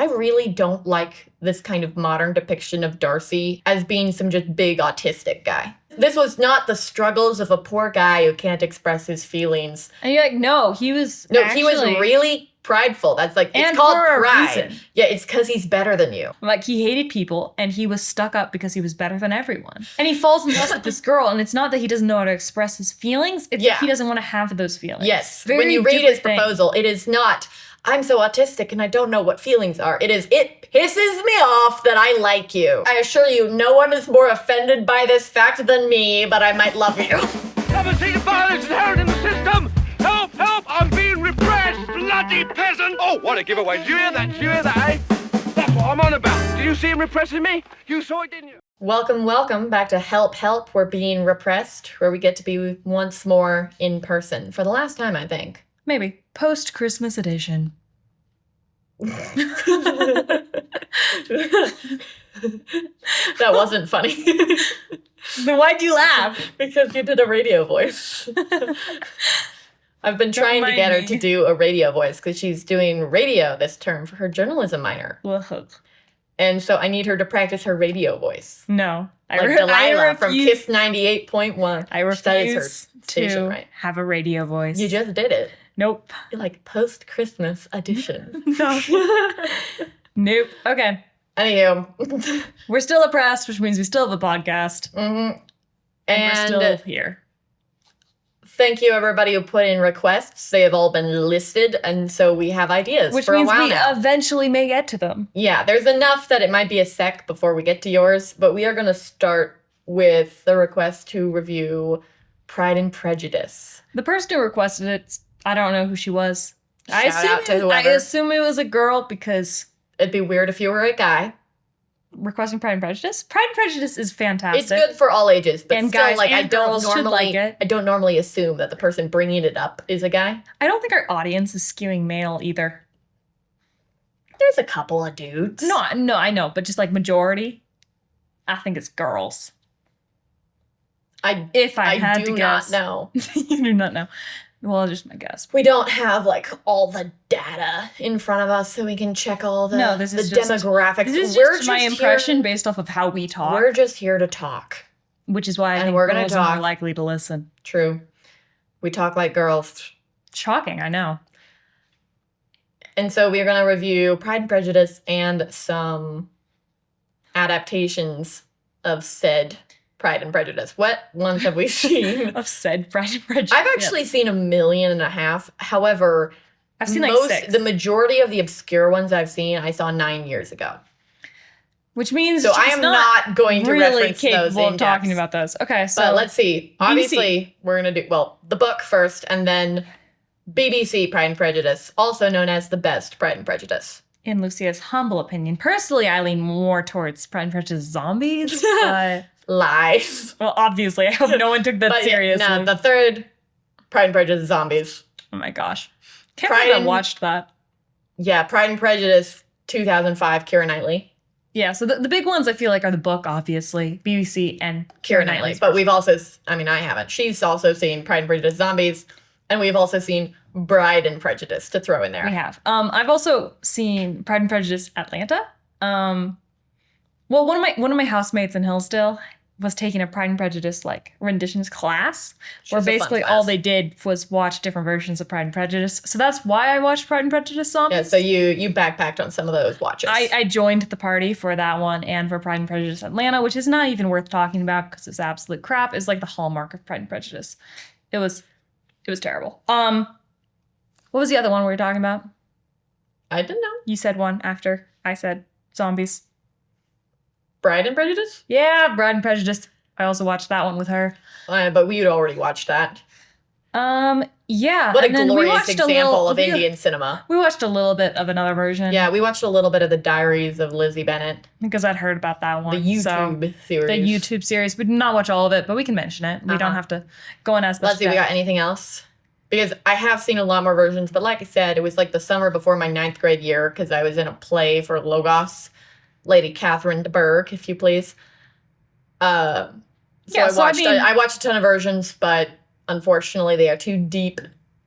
I really don't like this kind of modern depiction of Darcy as being some just big autistic guy. This was not the struggles of a poor guy who can't express his feelings. And you're like, no, he was he was really prideful. That's like, it's called pride. Yeah, it's because he's better than you. Like, he hated people, and he was stuck up because he was better than everyone. And he falls in love with this girl, and it's not that he doesn't know how to express his feelings, it's that he doesn't want to have those feelings. Yes, when you read his proposal, it is not, I'm so autistic and I don't know what feelings are. It is, it pisses me off that I like you. I assure you, no one is more offended by this fact than me, but I might love you. Haven't seen violence inherent in the system! Help, help, I'm being repressed, bloody peasant! Oh, what a giveaway. Did you hear that? Did you hear that, eh? That's what I'm on about. Did you see him repressing me? You saw it, didn't you? Welcome back to Help, Help, We're Being Repressed, where we get to be once more in person. For the last time, I think. Maybe. Post-Christmas edition. That wasn't funny. Then why'd you laugh? Because you did a radio voice. I've been trying to get her to do a radio voice because she's doing radio this term for her journalism minor. And so I need her to practice her radio voice. No. Like Delilah from Kiss 98.1. I refuse that is her station, right? Have a radio voice. You just did it. Nope. Like post-Christmas edition. No. Nope. Okay. Anywho. We're still oppressed, which means we still have a podcast. Mm-hmm. And we're still here. Thank you, everybody who put in requests. They have all been listed, and so we have ideas which for a while now. Which means we eventually may get to them. Yeah, there's enough that it might be a sec before we get to yours, but we are going to start with the request to review Pride and Prejudice. The person who requested it, I don't know who she was. I assume it was a girl because... It'd be weird if you were a guy. Requesting Pride and Prejudice? Pride and Prejudice is fantastic. It's good for all ages, but and still, guys like, and girls should like it. I don't normally assume that the person bringing it up is a guy. I don't think our audience is skewing male either. There's a couple of dudes. No, I know, but just like majority, I think it's girls. I do not know. You do not know. Well, just my guess. We don't have, like, all the data in front of us so we can check all the demographics. This is just my impression based off of how we talk. We're just here to talk. Which is why I think girls are more likely to listen. True. We talk like girls. Shocking, I know. And so we're going to review Pride and Prejudice and some adaptations of said Pride and Prejudice. What ones have we seen? Of said Pride and Prejudice. I've actually seen 1.5 million. However, I've seen like 6. The majority of the obscure ones I've seen, I saw 9 years ago. Which means so I am not going to really reference capable those in of talking about those. Okay, so but let's see. Obviously, we're gonna do the book first, and then BBC Pride and Prejudice, also known as the best Pride and Prejudice. In Lucia's humble opinion, personally, I lean more towards Pride and Prejudice zombies. But lies. Well, obviously, I hope no one took that seriously. No, the third Pride and Prejudice zombies. Oh my gosh, can't believe I watched that. Yeah, Pride and Prejudice 2005, Keira Knightley. Yeah, so the big ones I feel like are the book, obviously, BBC and Keira Knightley. But we've also, I haven't. She's also seen Pride and Prejudice Zombies, and we've also seen Bride and Prejudice to throw in there. We have. I've also seen Pride and Prejudice Atlanta. Well, one of my housemates in Hillsdale was taking a Pride and Prejudice like renditions class, where basically all they did was watch different versions of Pride and Prejudice. So that's why I watched Pride and Prejudice Zombies. Yeah, so you backpacked on some of those watches. I joined the party for that one and for Pride and Prejudice Atlanta, which is not even worth talking about because it's absolute crap. It's like the hallmark of Pride and Prejudice. It was terrible. What was the other one we were talking about? I didn't know. You said one after I said zombies. Bride and Prejudice? Yeah, Bride and Prejudice. I also watched that one with her. But we'd already watched that. Yeah. What a glorious example of Indian cinema. We watched a little bit of another version. Yeah, we watched a little bit of the Diaries of Lizzie Bennet. Because I'd heard about that one. The YouTube series. The YouTube series. We did not watch all of it, but we can mention it. We don't have to go on as much. Let's see, we got anything else? Because I have seen a lot more versions, but like I said, it was like the summer before my 9th grade year because I was in a play for Logos. Lady Catherine de Bourgh, if you please. I watched a ton of versions, but unfortunately they are too deep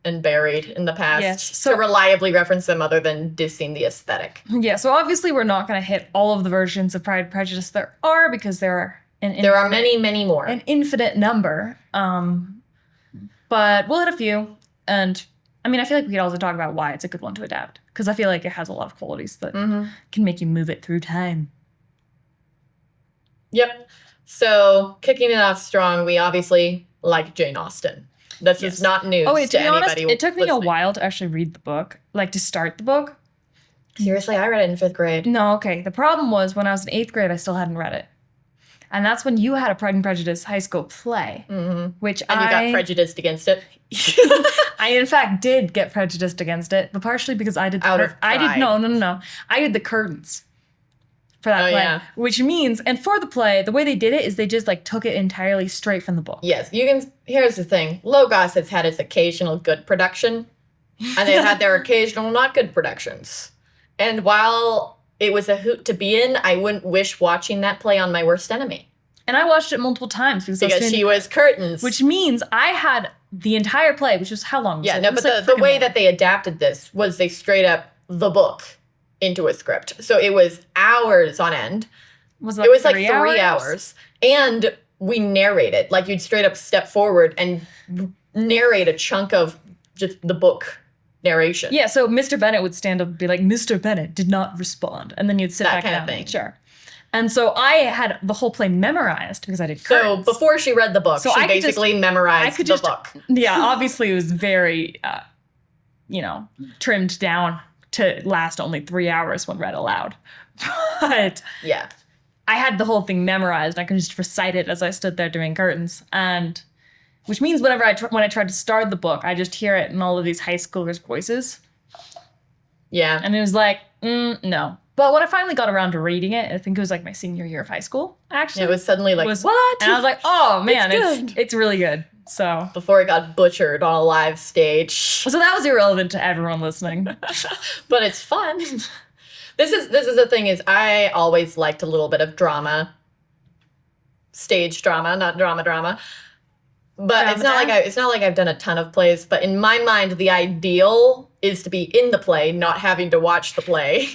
and buried in the past Yes. to reliably reference them other than dissing the aesthetic. Yeah, so obviously we're not going to hit all of the versions of Pride and Prejudice there are, because there are many, many more. An infinite number. But we'll hit a few. And I mean, I feel like we could also talk about why it's a good one to adapt, because I feel like it has a lot of qualities that can make you move it through time. Yep. So kicking it off strong, we obviously like Jane Austen. This is not news to be honest, anybody it took me listening. a while to actually read the book, like to start the book. Seriously, I read it in 5th grade. No, okay. The problem was when I was in 8th grade, I still hadn't read it. And that's when you had a Pride and Prejudice high school play, which And you got prejudiced against it. I in fact did get prejudiced against it, but partially because I did pride. I did the curtains for that play, yeah. which means, and for the play, the way they did it is they just like took it entirely straight from the book. Yes, you can. Here's the thing: Logos has had its occasional good production, and they've had their occasional not good productions. And while it was a hoot to be in, I wouldn't wish watching that play on my worst enemy. And I watched it multiple times because she was curtains, which means I had the entire play, which was how long? Was yeah, it? no, It was but like the way freaking that they adapted this was they straight up the book into a script. So it was hours on end. was It was like 3 hours. And we narrated. Like you'd straight up step forward and narrate a chunk of just the book narration. Yeah, so Mr. Bennet would stand up and be like, Mr. Bennet did not respond. And then you'd sit That back kind of down in thing. the chair. And so I had the whole play memorized because I did So curtains. before she read the book, So she I could just- basically memorized the book. Yeah, obviously it was very, trimmed down to last only 3 hours when read aloud. But Yeah. I had the whole thing memorized. I could just recite it as I stood there doing curtains. And which means whenever when I tried to start the book, I just hear it in all of these high schoolers' voices. Yeah. And it was like, no. But when I finally got around to reading it, I think it was like my senior year of high school, actually. It was suddenly like, what? And I was like, oh man, It's it's really good. So Before it got butchered on a live stage. So that was irrelevant to everyone listening. But it's fun. This is the thing is I always liked a little bit of drama. Stage drama, not drama. But it's not like I've done a ton of plays, but in my mind the ideal is to be in the play, not having to watch the play,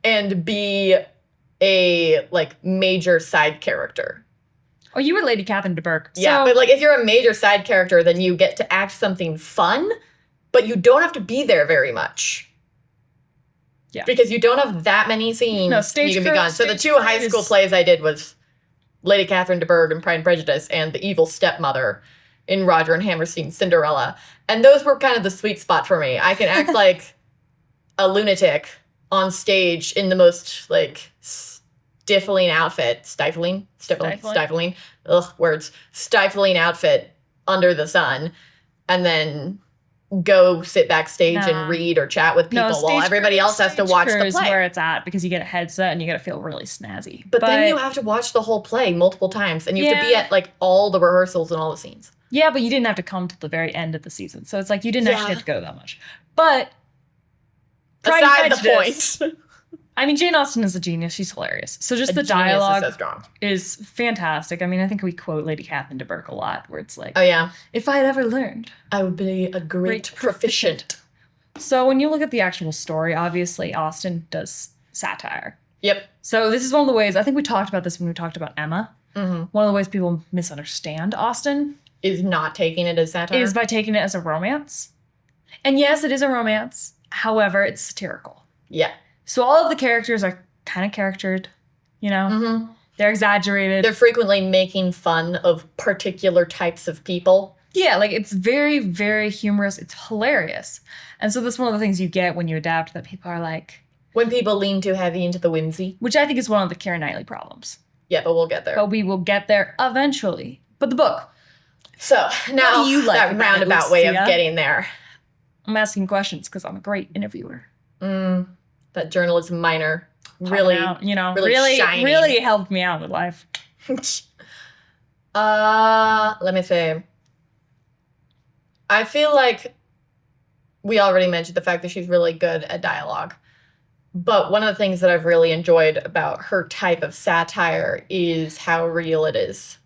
and be a like major side character. Oh, you were Lady Catherine de Bourgh. Yeah, but like if you're a major side character, then you get to act something fun, but you don't have to be there very much. Yeah. Because you don't have that many scenes. No, stage you can be gone. So the two high school plays I did was Lady Catherine de Bourgh in Pride and Prejudice and The Evil Stepmother in Roger and Hammerstein's Cinderella. And those were kind of the sweet spot for me. I can act like a lunatic on stage in the most like stifling outfit. Stifling outfit under the sun. And then go sit backstage and read or chat with people while everybody else has to watch the play. Is where it's at because you get a headset and you got to feel really snazzy. But then you have to watch the whole play multiple times and you have to be at like all the rehearsals and all the scenes. Yeah, but you didn't have to come to the very end of the season. So it's like you didn't actually have to go that much. But aside the point. I mean, Jane Austen is a genius. She's hilarious. So just the dialogue is fantastic. I mean, I think we quote Lady Catherine de Bourgh a lot, where it's like, oh yeah, if I had ever learned, I would be a great proficient. So when you look at the actual story, obviously Austen does satire. Yep. So this is one of the ways, I think we talked about this when we talked about Emma. Mm-hmm. One of the ways people misunderstand Austen is not taking it as satire. Is by taking it as a romance. And yes, it is a romance. However, it's satirical. Yeah. So all of the characters are kind of caricatured, you know? Mm-hmm. They're exaggerated. They're frequently making fun of particular types of people. Yeah, like it's very, very humorous. It's hilarious. And so that's one of the things you get when you adapt that people are like... When people lean too heavy into the whimsy. Which I think is one of the Keira Knightley problems. Yeah, but we'll get there. But we will get there eventually. But the book. So now you like that roundabout way of getting there. I'm asking questions because I'm a great interviewer. That journalism minor really, shining. Really helped me out with life. Let me say. I feel like we already mentioned the fact that she's really good at dialogue. But one of the things that I've really enjoyed about her type of satire is how real it is.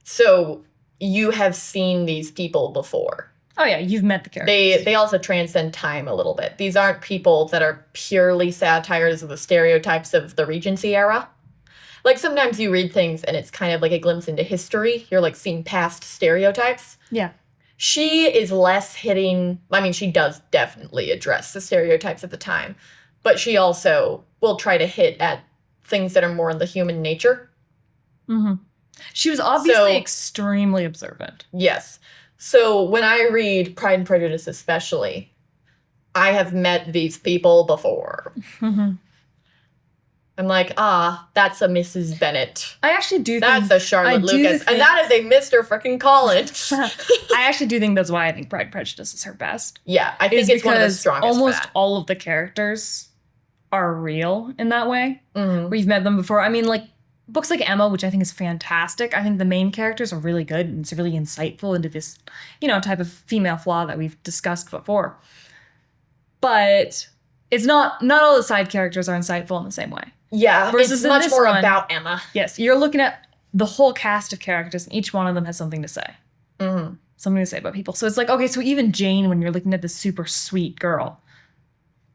So you have seen these people before. Oh, yeah, you've met the characters. They also transcend time a little bit. These aren't people that are purely satires of the stereotypes of the Regency era. Like, sometimes you read things and it's kind of like a glimpse into history. You're, like, seeing past stereotypes. Yeah. She is less hitting... I mean, she does definitely address the stereotypes of the time. But she also will try to hit at things that are more in the human nature. Mm-hmm. She was obviously extremely observant. Yes. So when I read Pride and Prejudice especially, I have met these people before. Mm-hmm. I'm like, that's a Mrs. Bennet. I actually do think... That's a Charlotte Lucas. And that is a Mr. frickin' Collins. I actually do think that's why I think Pride and Prejudice is her best. Yeah, I think it's one of the strongest almost all of the characters are real in that way. Mm-hmm. Where you've met them before. I mean, like, books like Emma, which I think is fantastic. I think the main characters are really good and it's really insightful into this, type of female flaw that we've discussed before. But it's not all the side characters are insightful in the same way. Yeah, versus it's much more about Emma. Yes, you're looking at the whole cast of characters and each one of them has something to say. Mm-hmm. Something to say about people. So it's like, okay, so even Jane, when you're looking at this super sweet girl,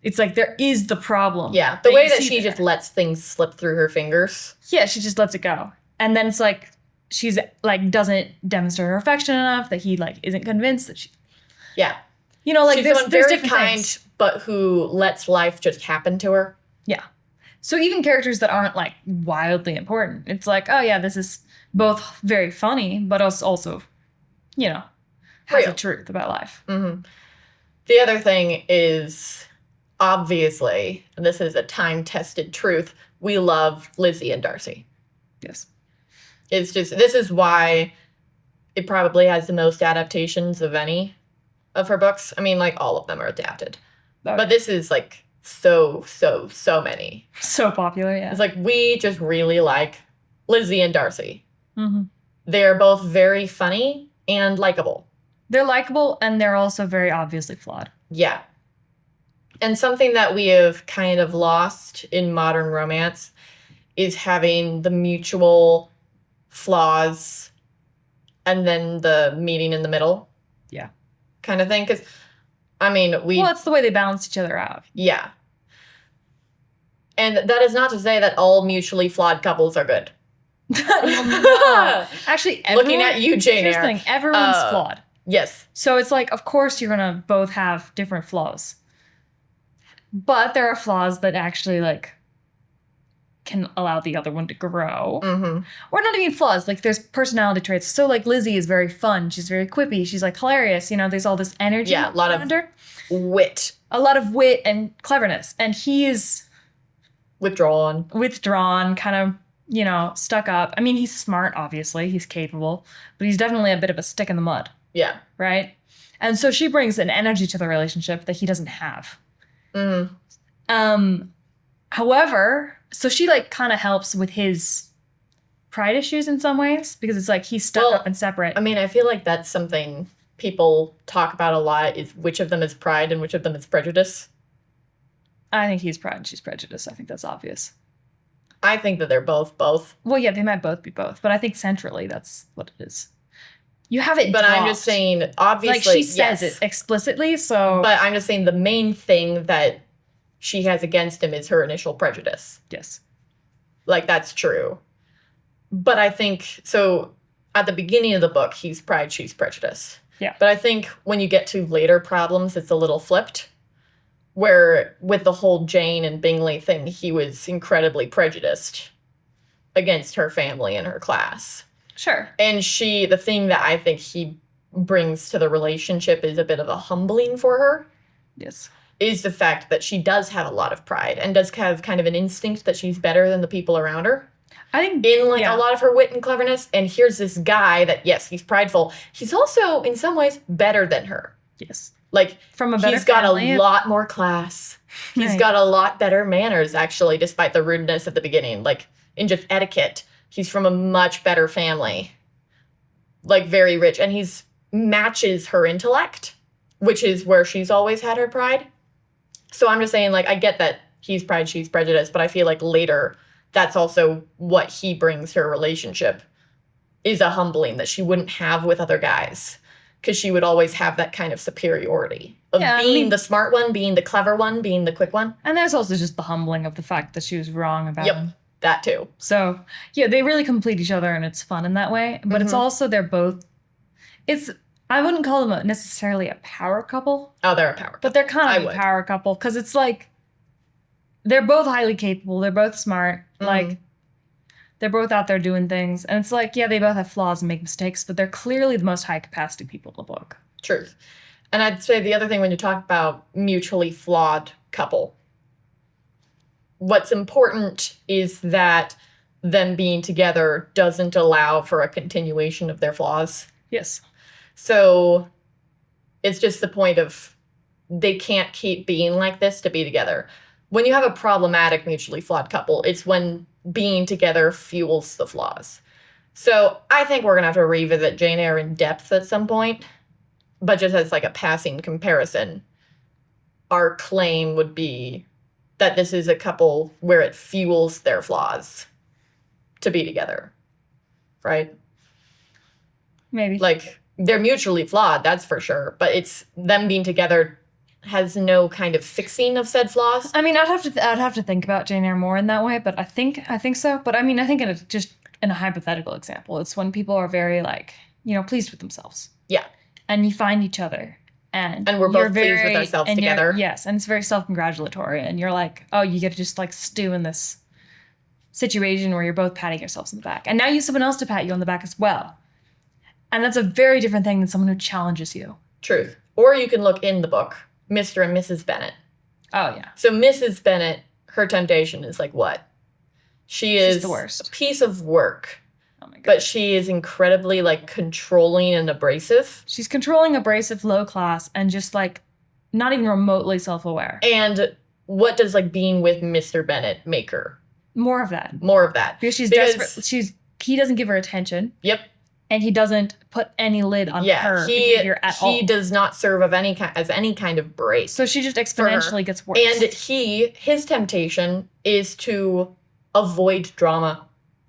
it's like there is the problem. Yeah, the way that she just lets things slip through her fingers. Yeah, she just lets it go. And then it's like she's like doesn't demonstrate her affection enough, that he like isn't convinced that she... Yeah. Like she's there's very different kind, things. but who lets life just happen to her. Yeah. So even characters that aren't like wildly important, it's like, oh yeah, this is both very funny, but also, has real. a truth about life. Mm-hmm. The other thing is... Obviously, and this is a time-tested truth, we love Lizzie and Darcy. Yes. It's just, this is why it probably has the most adaptations of any of her books. I mean, like, all of them are adapted. Okay. But this is, like, so many. So popular, yeah. It's like, we just really like Lizzie and Darcy. Mm-hmm. They're both very funny and likable. They're likable, and they're also very obviously flawed. Yeah. And something that we have kind of lost in modern romance is having the mutual flaws and then the meeting in the middle. Yeah. Kind of thing. Because, I mean, well, it's the way they balance each other out. Yeah. And that is not to say that all mutually flawed couples are good. Actually, looking at you, Jane Eyre. Here's the thing. Everyone's flawed. Yes. So it's like, of course, you're going to both have different flaws. But there are flaws that actually, like, can allow the other one to grow. Mm-hmm. Or not even flaws. Like, there's personality traits. So, like, Lizzie is very fun. She's very quippy. She's, like, hilarious. There's all this energy a lot around of her. Wit. A lot of wit and cleverness. And he is... Withdrawn, kind of, stuck up. I mean, he's smart, obviously. He's capable. But he's definitely a bit of a stick in the mud. Yeah. Right? And so she brings an energy to the relationship that he doesn't have. Mm. However, so she like kind of helps with his pride issues in some ways because it's like he's stuck up and separate. I mean, I feel like that's something people talk about a lot is which of them is pride and which of them is prejudice. I think he's pride and she's prejudice. I think that's obvious. I think that they're both. Well, yeah, they might both be both, but I think centrally that's what it is. You have it But dropped. I'm just saying, obviously, like she says it explicitly, so... But I'm just saying the main thing that she has against him is her initial prejudice. Yes. Like, that's true. But I think, so at the beginning of the book, he's pride, she's prejudice. Yeah. But I think when you get to later problems, it's a little flipped. Where with the whole Jane and Bingley thing, he was incredibly prejudiced against her family and her class. Sure. And the thing that I think he brings to the relationship is a bit of a humbling for her. Yes. Is the fact that she does have a lot of pride and does have kind of an instinct that she's better than the people around her. I think in a lot of her wit and cleverness. And here's this guy that, yes, he's prideful. He's also, in some ways, better than her. Yes. Like, from a better he's got family. a lot more class. He's got a lot better manners, actually, despite the rudeness at the beginning. Like, in just etiquette. He's from a much better family. Like, very rich. And he's matches her intellect, which is where she's always had her pride. So I'm just saying, like, I get that he's pride, she's prejudice, but I feel like later that's also what he brings to her relationship is a humbling that she wouldn't have with other guys. because she would always have that kind of superiority of being the smart one, being the clever one, being the quick one. And there's also just the humbling of the fact that she was wrong about him. That too. So, yeah, they really complete each other, and it's fun in that way. But it's also, I wouldn't call them necessarily a power couple. Oh, they're a power couple. But they're kind of a power couple, because it's like, they're both highly capable, they're both smart, like, they're both out there doing things. And it's like, yeah, they both have flaws and make mistakes, but they're clearly the most high-capacity people in the book. Truth. And I'd say the other thing when you talk about mutually flawed couple, what's important is that them being together doesn't allow for a continuation of their flaws. Yes. So it's just the point of they can't keep being like this to be together. When you have a problematic mutually flawed couple, it's when being together fuels the flaws. So I think we're going to have to revisit Jane Eyre in depth at some point. But just as like a passing comparison, our claim would be that this is a couple where it fuels their flaws to be together. Right? Maybe. Like, they're mutually flawed, that's for sure. But it's them being together has no kind of fixing of said flaws. I mean, I'd have to think about Jane Eyre more in that way, but I think so. But I mean, I think in a hypothetical example, it's when people are very like, pleased with themselves. Yeah. And you find each other, and we're both pleased with ourselves together. Yes, and it's very self-congratulatory, and you're like, oh, you get to just like stew in this situation where you're both patting yourselves on the back, and now you have someone else to pat you on the back as well. And that's a very different thing than someone who challenges you. Truth. Or you can look in the book, Mr. and Mrs. Bennet. Oh, yeah. So Mrs. Bennet, her temptation is like what? She's the worst. A piece of work. Oh my God. But she is incredibly like controlling and abrasive. She's controlling, abrasive, low class, and just like not even remotely self-aware. And what does like being with Mr. Bennet make her? More of that. Because she's desperate. He doesn't give her attention. Yep. And he doesn't put any lid on her behavior at all. He does not serve as any kind of brace. So she just exponentially gets worse. And his temptation is to avoid drama.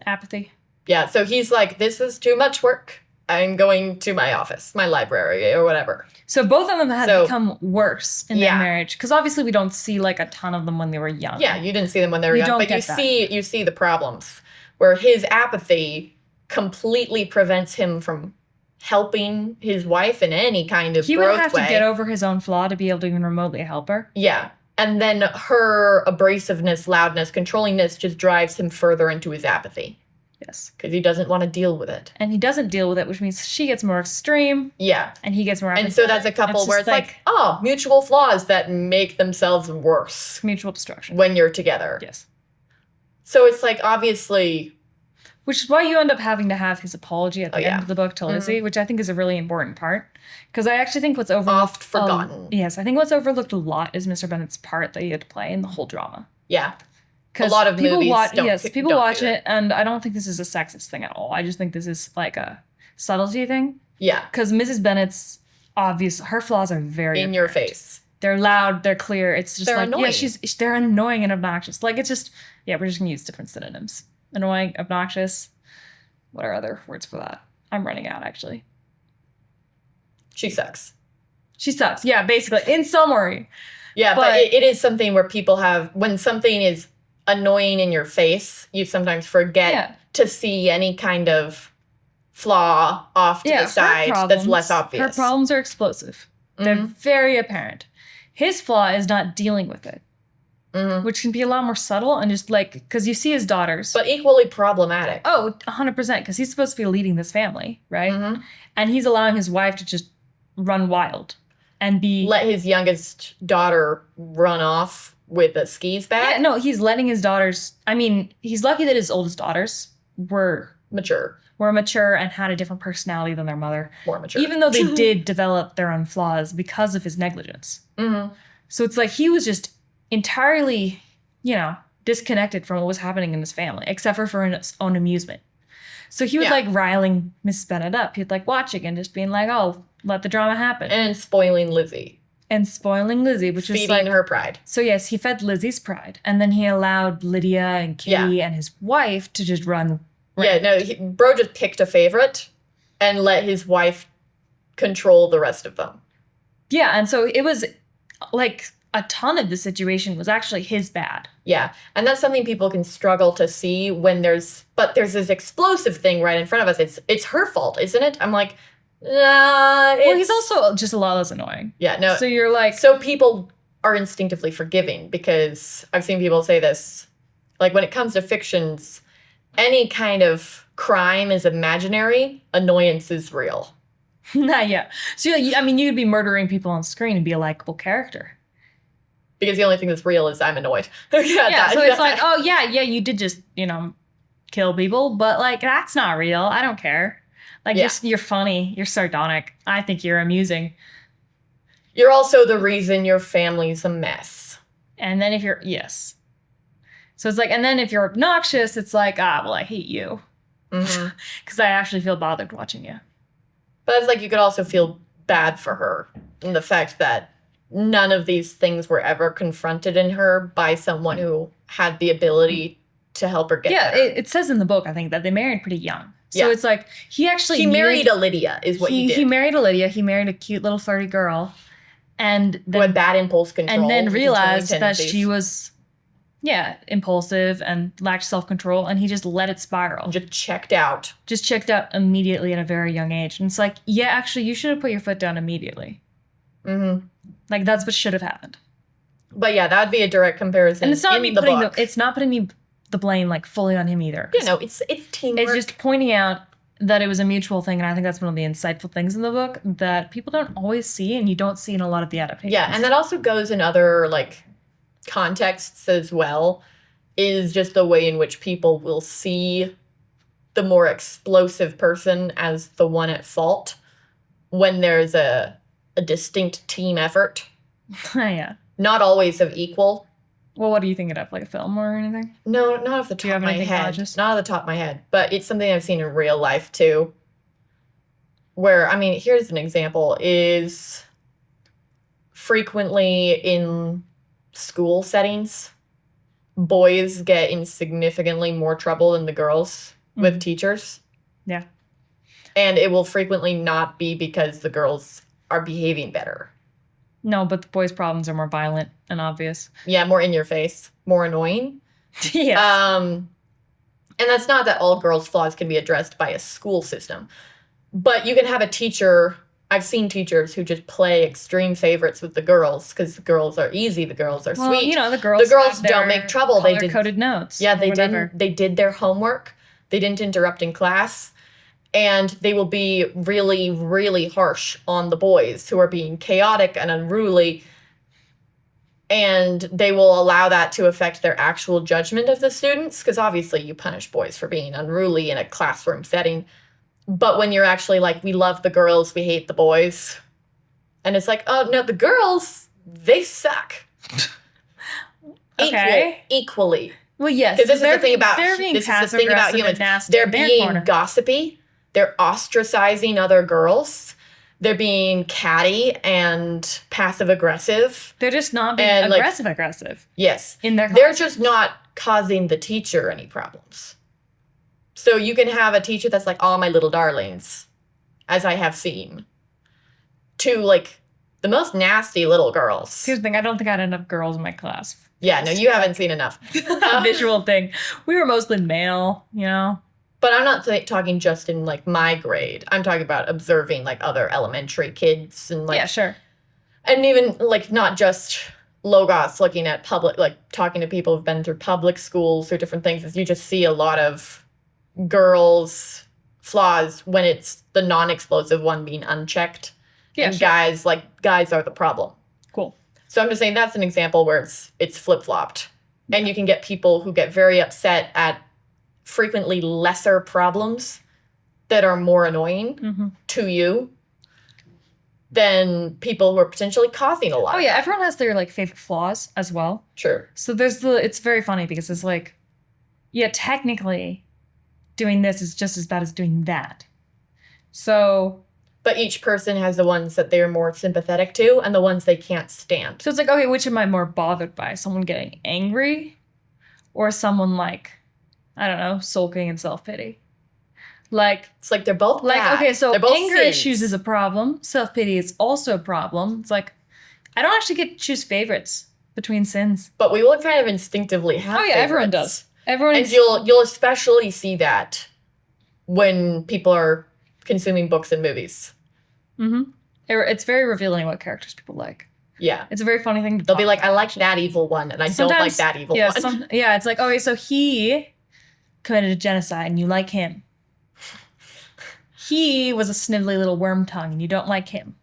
Apathy. Yeah, so he's like, this is too much work. I'm going to my office, my library, or whatever. So both of them have become worse in their marriage. Because obviously we don't see like a ton of them when they were young. Yeah, you didn't see them when they were young. But you see the problems. Where his apathy completely prevents him from helping his wife in any kind of growth way. He would have to get over his own flaw to be able to even remotely help her. Yeah. And then her abrasiveness, loudness, controllingness just drives him further into his apathy. Yes. Because he doesn't want to deal with it. And he doesn't deal with it, which means she gets more extreme. Yeah. And he gets more apathetic. And so that's a couple where it's like, mutual flaws that make themselves worse. Mutual destruction. When you're together. Yes. So it's like, obviously... Which is why you end up having to have his apology at the end of the book to Lizzie, which I think is a really important part. Because I actually think what's overlooked... Oft forgotten. Yes, I think what's overlooked a lot is Mr. Bennet's part that he had to play in the whole drama. Yeah. A lot of movies people watch it, and I don't think this is a sexist thing at all. I just think this is like a subtlety thing. Yeah. Because Mrs. Bennet's her flaws are very in your face. They're loud, they're clear. It's just they're like, annoying. They're annoying and obnoxious. Like, it's just, we're just going to use different synonyms. Annoying, obnoxious. What are other words for that? I'm running out, actually. She sucks. She sucks. Yeah, basically. In summary. Yeah, but it is something where people have, when something is annoying in your face, you sometimes forget to see any kind of flaw off to the side that's less obvious. Her problems are explosive. They're very apparent. His flaw is not dealing with it. Which can be a lot more subtle and just like, because you see his daughters. But equally problematic. Oh, 100%, because he's supposed to be leading this family, right? And he's allowing his wife to just run wild and let his youngest daughter run off with a skis bag? Yeah, no, he's letting his daughters, I mean, he's lucky that his oldest daughters were mature and had a different personality than their mother. More mature. Even though they did develop their own flaws because of his negligence. So it's like he was just entirely, disconnected from what was happening in his family, except for his own amusement. So he would like riling Mrs. Bennet up. He'd like watching and just being like, oh, let the drama happen. And spoiling Lizzie. Which was like... Feeding her pride. So yes, he fed Lizzie's pride. And then he allowed Lydia and Kitty and his wife to just run. Yeah, no, Bro just picked a favorite and let his wife control the rest of them. Yeah, and so it was like a ton of the situation was actually his bad. Yeah, and that's something people can struggle to see when there's this explosive thing right in front of us. It's her fault, isn't it? I'm like, well, he's also just a lot less annoying. Yeah, no. So you're like... So people are instinctively forgiving, because I've seen people say this, like when it comes to fictions, any kind of crime is imaginary, annoyance is real. Yeah. So, I mean, you'd be murdering people on screen and be a likable character. Because the only thing that's real is I'm annoyed. So it's like, oh, yeah, you did just, kill people, but, like, that's not real. I don't care. Like, you're funny. You're sardonic. I think you're amusing. You're also the reason your family's a mess. And then if you're... Yes. So it's like, and then if you're obnoxious, it's like, well, I hate you. Because I actually feel bothered watching you. But it's like you could also feel bad for her in the fact that none of these things were ever confronted in her by someone who had the ability to help her get better. It says in the book, I think, that they married pretty young. So it's like, he married a Lydia is what he did. He married a Lydia. He married a cute little flirty girl. And then, who had bad impulse control. And then realized that she was... impulsive and lacked self-control, and he just let it spiral. Just checked out immediately at a very young age. And it's like, yeah, actually, you should have put your foot down immediately. Like, that's what should have happened. But yeah, that would be a direct comparison. And it's not me putting it's not putting me the blame, like, fully on him either. It's teamwork. It's just pointing out that it was a mutual thing, and I think that's one of the insightful things in the book that people don't always see, and you don't see in a lot of the adaptations. Yeah, and that also goes in other, like, contexts as well, is just the way in which people will see the more explosive person as the one at fault when there's a distinct team effort. Yeah. Not always of equal. Well, what are you thinking of? Like a film or anything? No, not off the top of my head. Not off the top of my head. But it's something I've seen in real life too. Where, I mean, here's an example, is frequently in school settings, boys get in significantly more trouble than the girls with teachers. Yeah. And it will frequently not be because the girls are behaving better. No, but the boys' problems are more violent and obvious. Yeah, more in your face, more annoying. Yes. And that's not that all girls' flaws can be addressed by a school system. But you can have a teacher... I've seen teachers who just play extreme favorites with the girls because the girls are easy, the girls are sweet. The girls don't make trouble. They did coded notes. Yeah, they didn't. They did their homework. They didn't interrupt in class, and they will be really, really harsh on the boys who are being chaotic and unruly. And they will allow that to affect their actual judgment of the students because obviously you punish boys for being unruly in a classroom setting. But when you're actually like, we love the girls, we hate the boys. And it's like, oh, no, the girls, they suck. Okay. Equally. Well, yes. Because this is the thing about humans. They're being gossipy. They're ostracizing other girls. They're being catty and passive-aggressive. They're just not being aggressive. Yes. They're just not causing the teacher any problems. So you can have a teacher that's like, all my little darlings, as I have seen, to, like, the most nasty little girls. Here's the thing, I don't think I had enough girls in my class. Yeah, no, you haven't seen enough. Visual thing. We were mostly male, But I'm not talking just in, like, my grade. I'm talking about observing, like, other elementary kids and, like... Yeah, sure. And even, like, not just Logos looking at public, like, talking to people who've been through public schools or different things. You just see a lot of girls' flaws when it's the non-explosive one being unchecked. Yeah, and sure. guys are the problem. Cool. So I'm just saying that's an example where it's flip-flopped. And you can get people who get very upset at frequently lesser problems that are more annoying to you than people who are potentially causing a lot. Oh, yeah. Everyone has their, like, favorite flaws as well. Sure. So it's very funny because it's like, yeah, technically doing this is just as bad as doing that. So... But each person has the ones that they're more sympathetic to and the ones they can't stand. So it's like, okay, which am I more bothered by? Someone getting angry or someone, like, I don't know, sulking and self-pity? Like, it's like they're both bad. Okay, so anger sins. issues is a problem. Self-pity is also a problem. It's like, I don't actually get to choose favorites between sins. But we will kind of instinctively have favorites. Everyone does. And you'll especially see that when people are consuming books and movies. Mm-hmm. It's very revealing what characters people like. Yeah. It's a very funny thing to They'll be like, I like that evil one, and I don't like that evil one. It's like, okay, so he committed a genocide, and you like him. He was a snivelly little worm tongue, and you don't like him.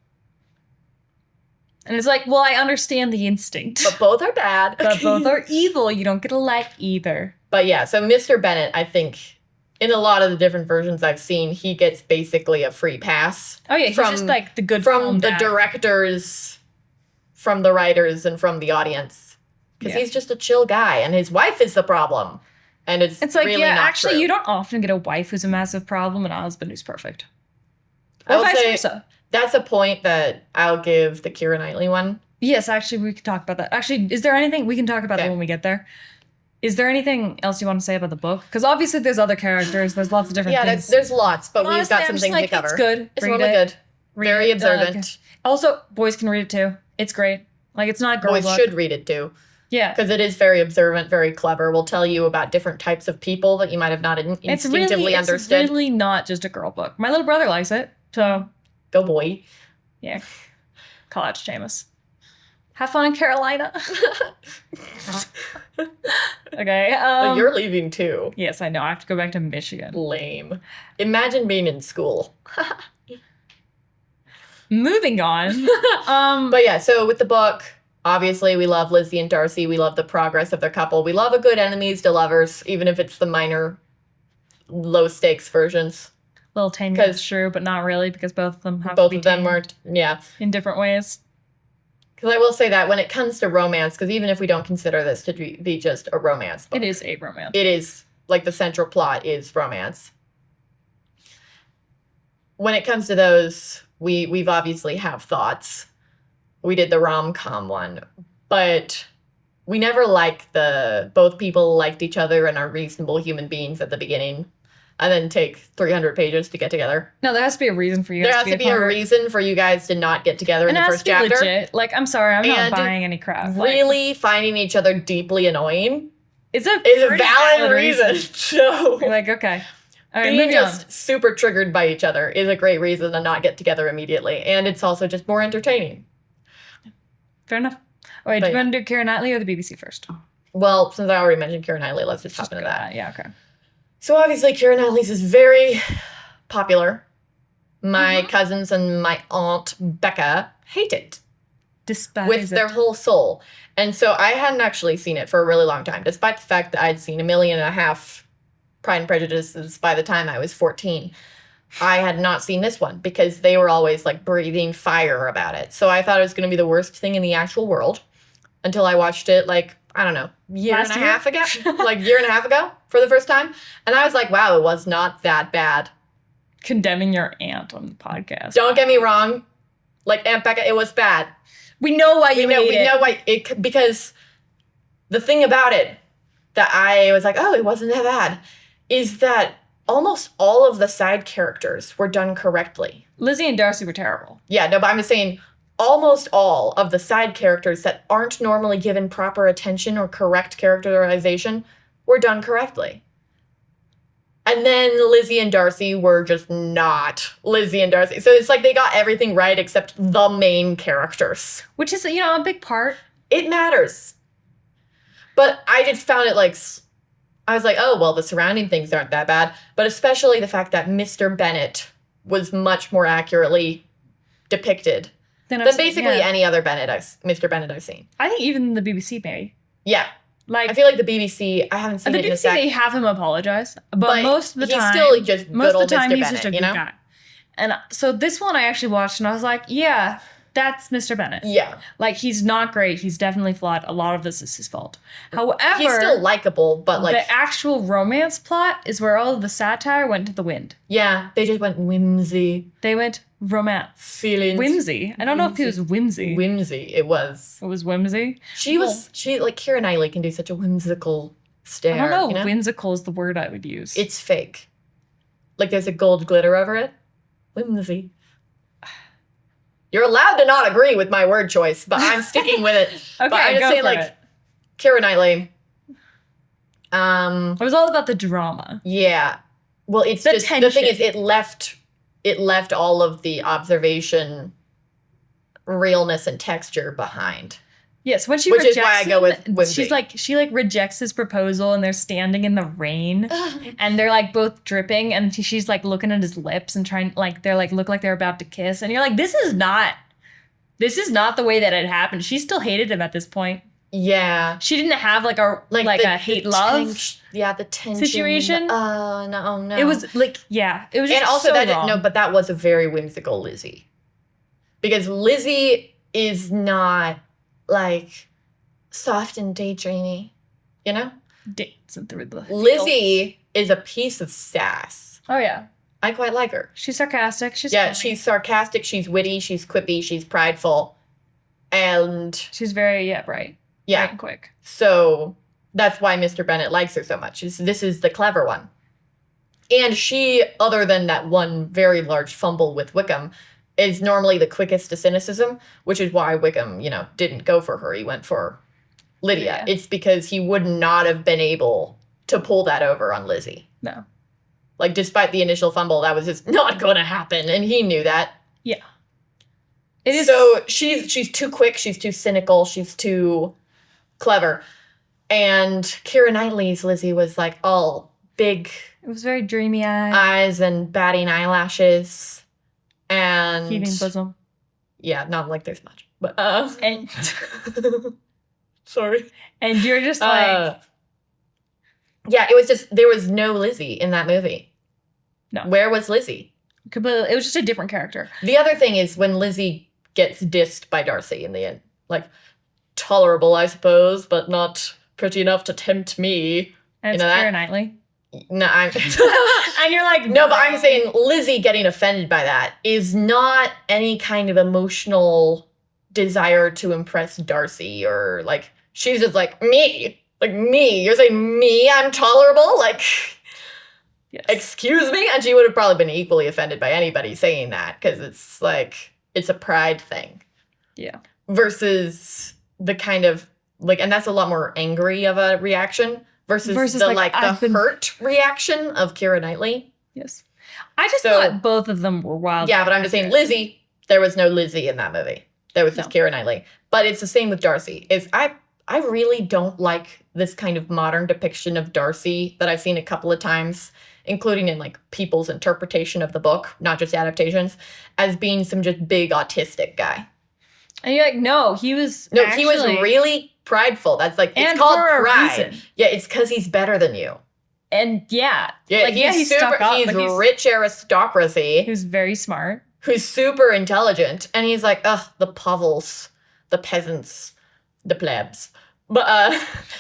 And it's like, well, I understand the instinct. But both are bad. But both are evil. You don't get to like either. But yeah, so Mr. Bennet, I think, in a lot of the different versions I've seen, he gets basically a free pass. Oh yeah, he's just like the good from the directors, from the writers, and from the audience. Because he's just a chill guy, and his wife is the problem. And it's like, really not actually, true. You don't often get a wife who's a massive problem and a husband who's perfect. Or vice versa. That's a point that I'll give the Keira Knightley one. Yes, actually, we could talk about that. Actually, is there anything we can talk about that when we get there? Is there anything else you want to say about the book? Because obviously there's other characters. There's lots of different things. Yeah, there's lots, but we've got some things to cover. It's good. It's really good. Very observant. Also, boys can read it too. It's great. Like, it's not a girl book. Boys should read it too. Yeah. Because it is very observant, very clever. We'll tell you about different types of people that you might have not instinctively understood. It's really not just a girl book. My little brother likes it, so. Go boy. Yeah. Call out to Seamus. Have fun in Carolina. Okay. But you're leaving too. Yes, I know. I have to go back to Michigan. Lame. Imagine being in school. Moving on. But yeah, so with the book, obviously we love Lizzie and Darcy. We love the progress of their couple. We love a good enemies to lovers, even if it's the minor, low stakes versions. Little tiny bit true, but not really, because both of them have both of them are, in different ways. Because I will say that when it comes to romance, because even if we don't consider this to be just a romance book, it is a romance. It is, like, the central plot is romance. When it comes to those, we've obviously have thoughts. We did the rom-com one, but we never liked both people liked each other and are reasonable human beings at the beginning. And then take 300 pages to get together. No, there has to be a reason for you. There has to be a reason for you guys to not get together in the first chapter. Legit. Like, I'm sorry, I'm not buying any crap. Really finding each other deeply annoying is a valid reason. So, you're like, okay. All right, being just super triggered by each other is a great reason to not get together immediately. And it's also just more entertaining. Fair enough. All right, do you want to do Keira Knightley or the BBC first? Well, since I already mentioned Keira Knightley, let's just hop into that. Yeah, okay. So obviously Keira Knightley's is very popular. My cousins and my aunt Becca hate it. Despise with their whole soul. And so I hadn't actually seen it for a really long time, despite the fact that I'd seen 1.5 million Pride and Prejudices by the time I was 14. I had not seen this one because they were always like breathing fire about it. So I thought it was going to be the worst thing in the actual world until I watched it I don't know, year and a half ago for the first time. And I was like, wow, it was not that bad. Condemning your aunt on the podcast. Don't get me wrong. Like, Aunt Becca, it was bad. We know why you hate it. We know why because the thing about it that I was like, oh, it wasn't that bad, is that almost all of the side characters were done correctly. Lizzie and Darcy were terrible. Yeah, no, but I'm just saying almost all of the side characters that aren't normally given proper attention or correct characterization were done correctly. And then Lizzie and Darcy were just not Lizzie and Darcy. So it's like they got everything right except the main characters. Which is, a big part. It matters. But I just found it I was like, oh, well, the surrounding things aren't that bad. But especially the fact that Mr. Bennet was much more accurately depicted than basically any other Mr. Bennet I've seen. I think even the BBC, maybe. Yeah. I feel like the BBC, I haven't seen it in a sec. The BBC, they have him apologize. But most of the time, he's still just good old Mr. Bennet, he's just a good guy. And so this one I actually watched and I was like, yeah, that's Mr. Bennet. Yeah. He's not great. He's definitely flawed. A lot of this is his fault. However, he's still likable, but the actual romance plot is where all of the satire went to the wind. Yeah, they just went whimsy. They went romance. Feelings. Whimsy. I don't know if he was whimsy. Whimsy. It was. It was whimsy? Keira Knightley can do such a whimsical stare. I don't know. Whimsical is the word I would use. It's fake. Like there's a gold glitter over it. Whimsy. You're allowed to not agree with my word choice, but I'm sticking with it. Okay, but I'm just saying, like, Keira Knightley. It was all about the drama. Yeah. Well, it's the thing is, it left all of the observation, realness, and texture behind. Yes, when she which rejects is why I go with whimsy. She rejects his proposal, and they're standing in the rain, and they're like both dripping, and she's like looking at his lips and trying they're like look like they're about to kiss, and you're like, this is not the way that it happened. She still hated him at this point. Yeah, she didn't have like a hate love. The tension situation. No. It was like it was just and also so that wrong. but that was a very whimsical Lizzie, because Lizzie is not like soft and daydreamy, you know? Dancing through the Lizzie is a piece of sass. Oh yeah. I quite like her. She's sarcastic. She's sarcastic, she's witty, she's quippy, she's prideful. And she's very bright. Yeah. Bright and quick. So that's why Mr. Bennet likes her so much. This is the clever one. And she, other than that one very large fumble with Wickham, is normally the quickest to cynicism, which is why Wickham, didn't go for her. He went for Lydia. Yeah. It's because he would not have been able to pull that over on Lizzie. No. Like, despite the initial fumble, that was just not going to happen, and he knew that. Yeah. It is. So she's too quick, she's too cynical, she's too clever. And Keira Knightley's Lizzie was, like, all big... It was very dreamy eyes and batting eyelashes. And heaving bosom. Yeah, not like there's much. But and sorry. And you're just like yeah, it was just there was no Lizzie in that movie. No. Where was Lizzie? Completely, it was just a different character. The other thing is when Lizzie gets dissed by Darcy in the end. Like, tolerable, I suppose, but not pretty enough to tempt me. And it's Keira Knightley. No, and you're like, no, but I'm saying Lizzie getting offended by that is not any kind of emotional desire to impress Darcy, or like, she's just like, me. You're saying me, I'm tolerable? Like, yes. Excuse me? And she would have probably been equally offended by anybody saying that, because it's like, it's a pride thing. Yeah. Versus the kind of, like, and that's a lot more angry of a reaction. Versus the hurt reaction of Keira Knightley. Yes. I just thought both of them were wild. Yeah, but I'm just saying Lizzie, there was no Lizzie in that movie. There was just Keira Knightley. But it's the same with Darcy. I really don't like this kind of modern depiction of Darcy that I've seen a couple of times, including in like people's interpretation of the book, not just adaptations, as being some just big autistic guy. And you're like, no, he was really prideful. That's like, it's called pride. Yeah, it's because he's better than you. And he's super, he's rich aristocracy. He was very smart. Who's super intelligent. And he's like, ugh, the povels, the peasants, the plebs. But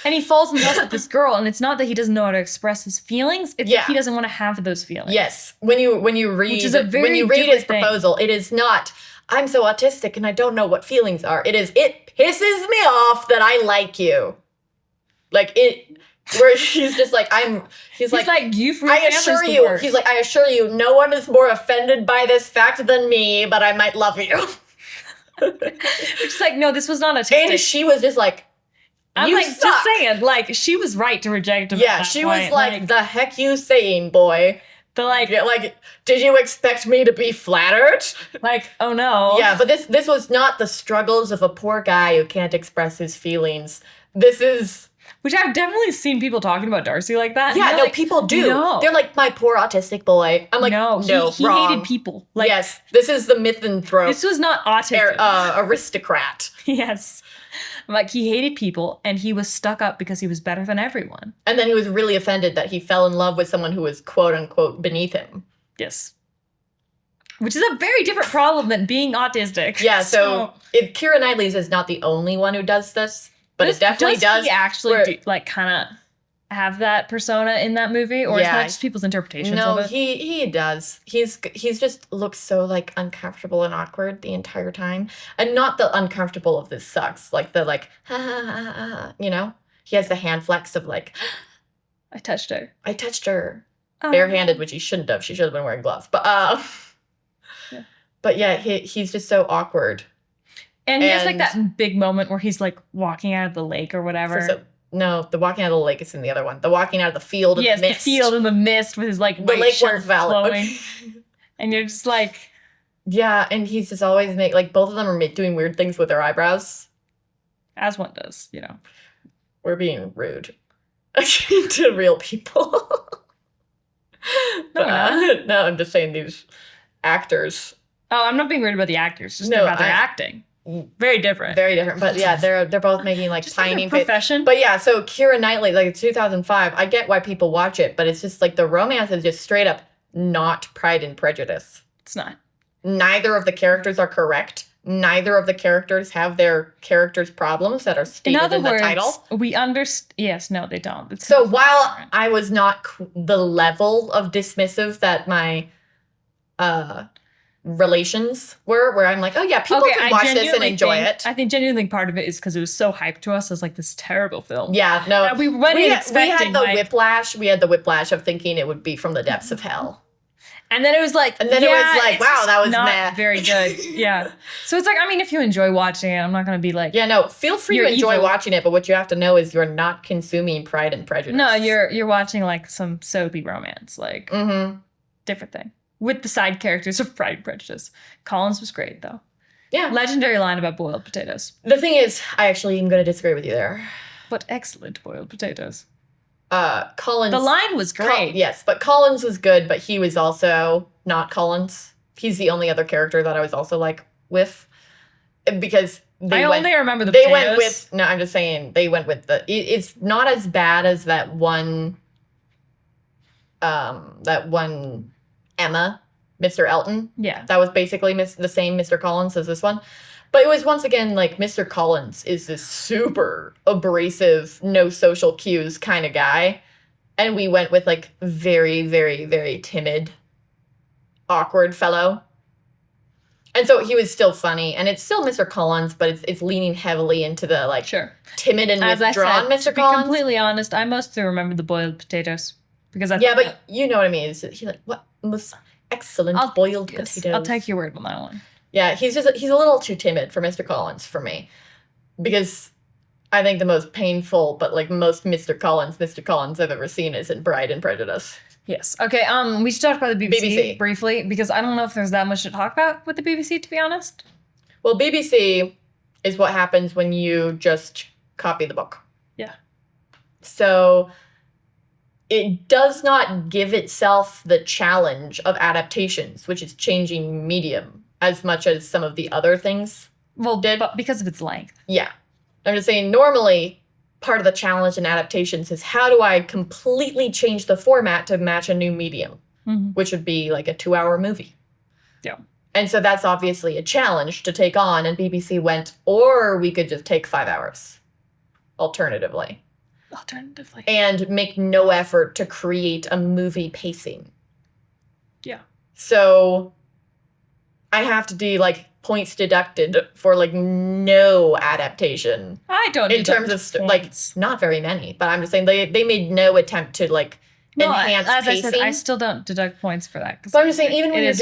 and he falls in love with this girl, and it's not that he doesn't know how to express his feelings, it's that he doesn't want to have those feelings. Yes. When you read his proposal, it is not, I'm so autistic and I don't know what feelings are. It is, it pisses me off that I like you. Like, it, where he's just like, he's like, you I assure you, he's like, I assure you, no one is more offended by this fact than me, but I might love you. She's like, no, this was not autistic. And she was just like, I'm you like, suck. just saying, like, she was right to reject him. Yeah, she was like, the heck you saying, boy? But like, did you expect me to be flattered? Like, oh no. Yeah, but this was not the struggles of a poor guy who can't express his feelings. This is... Which I've definitely seen people talking about Darcy like that. Yeah, no, people do. No. They're like, my poor autistic boy. I'm like, no, he hated people. Like, yes, this is the misanthrope. This was not autism. Aristocrat. Yes. Like, he hated people, and he was stuck up because he was better than everyone. And then he was really offended that he fell in love with someone who was quote-unquote beneath him. Yes. Which is a very different problem than being autistic. Yeah, so if Keira Knightley's is not the only one who does this, but it definitely does. He actually kind of have that persona in that movie, or is that just people's interpretations of it? No, he does. He's just looks so like uncomfortable and awkward the entire time, and not the uncomfortable of this sucks, like the like ha ha ha ha. You know, he has the hand flex of like, I touched her. barehanded, which he shouldn't have. She should have been wearing gloves. But yeah, he's just so awkward. And he has like that big moment where he's like walking out of the lake or whatever. No, the walking out of the lake is in the other one. The walking out of the field in the mist. Yes, the field in the mist with his like the lake shirt flowing. And you're just like... Yeah, and he's just always both of them are doing weird things with their eyebrows. As one does, We're being rude to real people. No, I'm just saying these actors. Oh, I'm not being rude about the actors, just about their acting. Very different. Very different. But yeah, they're both making tiny profession. But yeah, so Keira Knightley, 2005, I get why people watch it, but it's just the romance is just straight up not Pride and Prejudice. It's not. Neither of the characters are correct. Neither of the characters have their characters' problems that are stated in the title. We understand. Yes, no, they don't. It's so while different. I was not the level of dismissive that my relations were, where I'm like, oh yeah, people can watch this and enjoy it. I think genuinely part of it is because it was so hyped to us as this terrible film. Yeah, no. That we had the whiplash. We had the whiplash of thinking it would be from the depths of hell. And then it was wow, that was not very good. Yeah. So it's if you enjoy watching it, I'm not going to be yeah, no, feel free to enjoy watching it, but what you have to know is you're not consuming Pride and Prejudice. No, you're watching some soapy romance, different thing. With the side characters of Pride and Prejudice. Collins was great, though. Yeah. Legendary line about boiled potatoes. The thing is, I actually am going to disagree with you there. But excellent boiled potatoes. Collins... The line was great. Yes, but Collins was good, but he was also not Collins. He's the only other character that I was also, with. Because I only remember the potatoes. They went with... No, I'm just saying, they went with the... It's not as bad as that one... Emma, Mr. Elton. Yeah. That was basically the same Mr. Collins as this one. But it was once again Mr. Collins is this super abrasive, no social cues kind of guy. And we went with very, very, very timid, awkward fellow. And so he was still funny. And it's still Mr. Collins, but it's leaning heavily into the sure. timid and as withdrawn I said, Mr. Collins. To be completely honest, I mostly remember the boiled potatoes. Because but you know what I mean. He's what most excellent boiled potatoes. I'll take your word on that one. Yeah, he's a little too timid for Mr. Collins for me. Because I think the most painful, but most Mr. Collins I've ever seen is in Pride and Prejudice. Yes. Okay, we should talk about the BBC briefly, because I don't know if there's that much to talk about with the BBC, to be honest. Well, BBC is what happens when you just copy the book. Yeah. So... it does not give itself the challenge of adaptations, which is changing medium, as much as some of the other things did. But because of its length. Yeah. I'm just saying, normally, part of the challenge in adaptations is how do I completely change the format to match a new medium, which would be a 2-hour movie. Yeah. And so that's obviously a challenge to take on, and BBC went, or we could just take 5 hours, alternatively. And make no effort to create a movie pacing. Yeah. So I have to do points deducted for no adaptation. I don't in terms of not very many, but I'm just saying they made no attempt to enhance as pacing. I said, I still don't deduct points for that. But I'm just saying even if